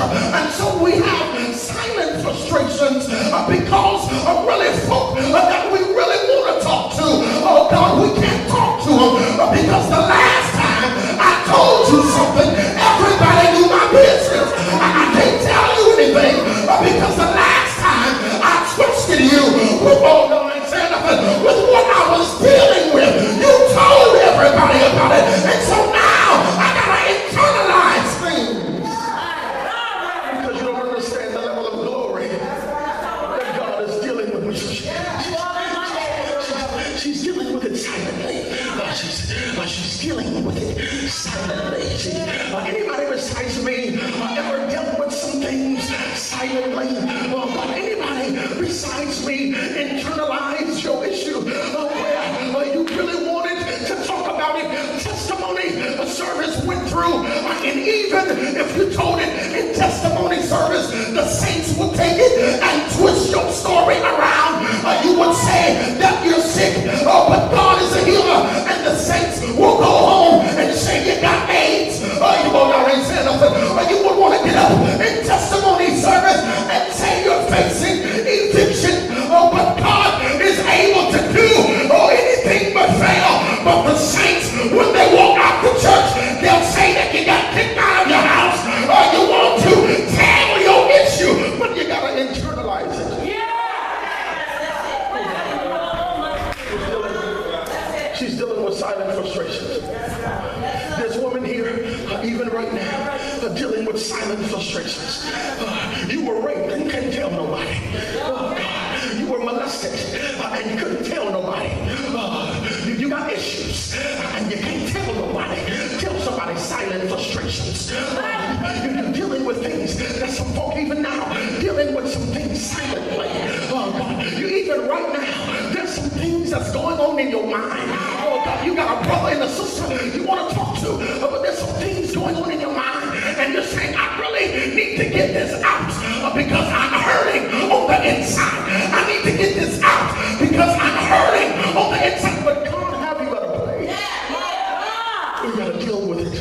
And so we have silent frustrations because of really folk that we really want to talk to. Oh God, we can't talk to them because the last time I told you something, everybody knew my business. I can't tell you anything because the last time I trusted you with, oh no, I ain't saying nothing, with what I was dealing with. You told everybody about it. And so now I gotta internalize things. Because you don't understand the level of glory that God is dealing with me. She's dealing with it silently. She's dealing with it silently. Anybody besides me ever dealt with some things silently? Anybody besides me internalize your issue where you really wanted to talk about it? Testimony service went through, and even if you told it in testimony service, the saints would take it and twist your story around. You would say that you're sick, but God is a healer, and the saints will go home and say you got AIDS. You will not ain't saying nothing. You would want to get up in testimony service and say you're facing eviction. But God is able to do anything but fail. But the saints, when they walk out the church, they'll say that you got kicked out of your house. You want to tell your issue, but you got to internalize it. She's dealing with silent frustrations. There's a woman here, even right now, dealing with silent frustrations. You were raped and couldn't tell nobody. You were molested and you couldn't tell nobody. You got issues and you can't tell nobody. Tell somebody silent frustrations. You're dealing with things that some folk even now dealing with some things silently. You even right now, there's some things that's going on in your mind. Oh God, you got a brother and a sister you want to talk to, but there's some things going on in your mind, and you're saying, I really need to get this out because I'm hurting on the inside. I need to get this out because I'm hurting on the inside. But God, have you got to play? You got to deal with it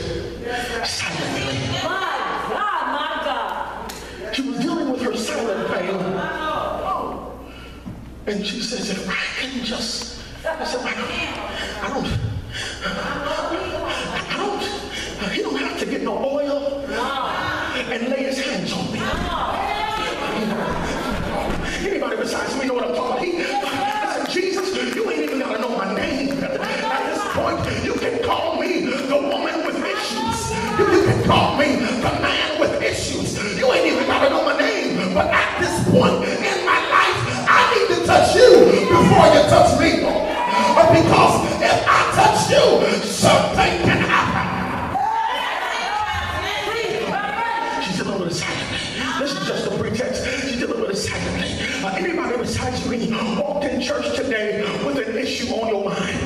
silently. My God. She was dealing with her silent pain. And she says, if I can just, I said, he don't have to get no oil and lay his hands on me. Anybody besides me know what I'm talking about? I said, Jesus, you ain't even got to know my name. At this point, you can call me the woman with issues. You can call me the man with issues. You ain't even got to know my name. But at this point in my life, I need to touch you before you touch me. Because if I touch you, something can happen. She's dealing with it silently. This is just a pretext. She's dealing with it silently. Anybody besides me walked in church today with an issue on your mind?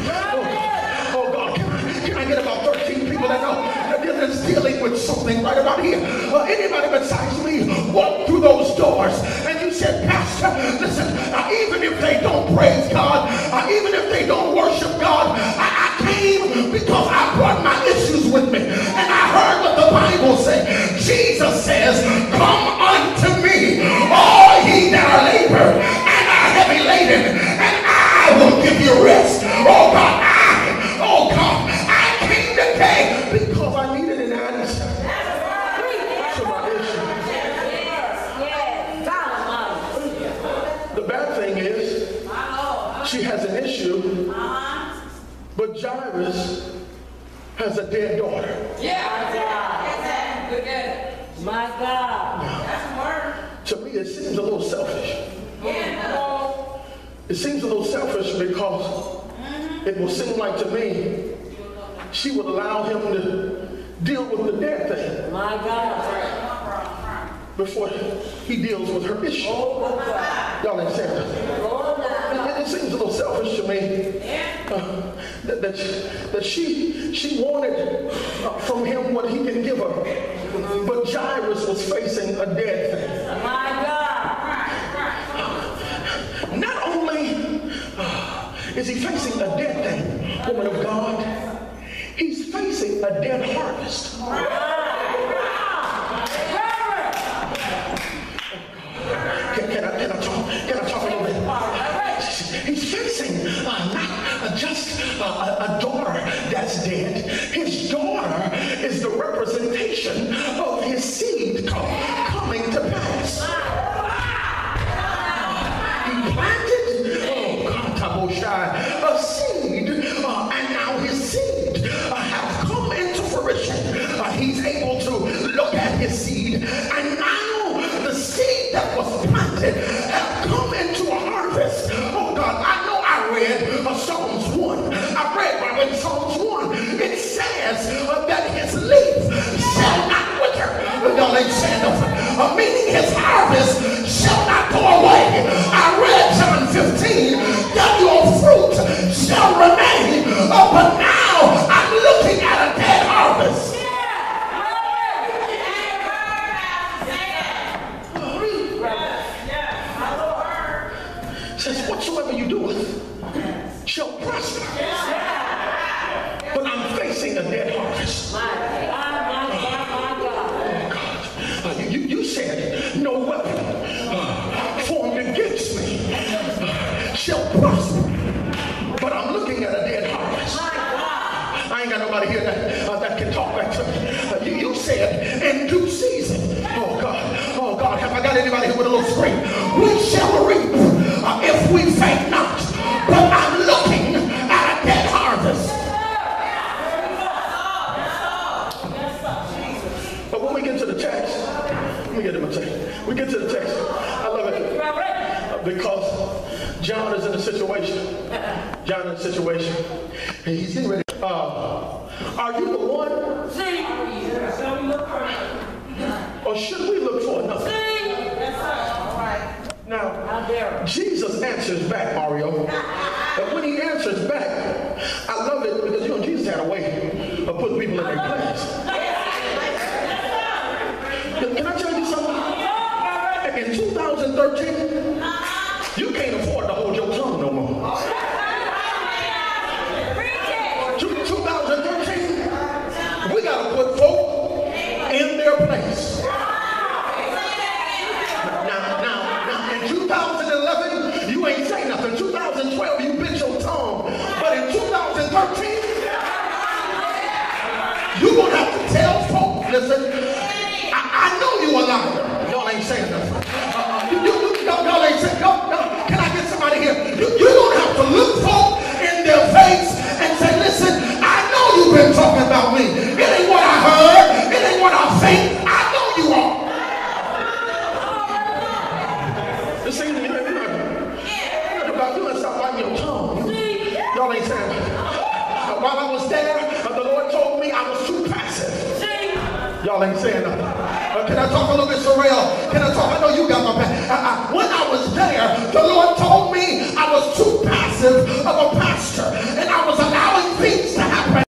Oh God, can I get about 13 people that know that they're dealing with something right about here? Anybody besides me walked through those doors and you said, Pastor, listen, even if they don't praise God, even if they don't worship God, I came because I brought my issues with me. And I heard what the Bible said. Jesus says, come unto me, all ye that are labored and are heavy laden, and I will give you rest. Oh God, I came today because I needed an answer to my issue. The bad thing is, she has an issue, but Jairus has a dead daughter. My God. To me, it seems a little selfish. It seems a little selfish because it will seem like to me she would allow him to deal with the dead thing. My God. Before he deals with her issue. Y'all ain't saying that. It seems a little selfish to me that she wanted from him what he can give her. But Jairus was facing a dead thing. My God. Not only is he facing a dead thing, woman of God, he's facing a dead harvest. saying nothing. Meaning his harvest shall not go away. I read John 15, that your fruit shall remain. But now I'm looking at a dead harvest. Says whatsoever you do shall prosper. But I'm facing a dead harvest. You said no weapon formed against me shall prosper. But I'm looking at a dead harvest. I ain't got nobody here that can talk back to me. You said in due season. Oh God, have I got anybody here with a little scream? We shall reap if we faint not. But I'm looking at a dead harvest. But when we get to the text, we get to the text. I love it because John is in a situation. John is in a situation, and he's getting ready. Are you the one? Or should we look for another? Now, Jesus answers back, Mario. But when he answers back, I love it because Jesus had a way of putting people in their place. Can I tell you something? In 2013, you can't afford to hold your tongue no more. 2013, we got to put folk in their place. Now, in 2011, you ain't say nothing. 2012, you bit your tongue. But in 2013, you're going to have to tell folk, listen, I know you a liar. Y'all ain't saying nothing. Y'all ain't saying, can I get somebody here? You don't have to look folk in their face and say, listen, I know you've been talking about me. It ain't what I heard. It ain't what I think. I know you are. This ain't about you and stop biting your tongue. Y'all ain't saying nothing. While I was there, the Lord told me I was too passive. Y'all ain't saying nothing. Can I talk a little bit surreal? Can I talk? I know you got my back. When I was there, the Lord told me I was too passive of a pastor.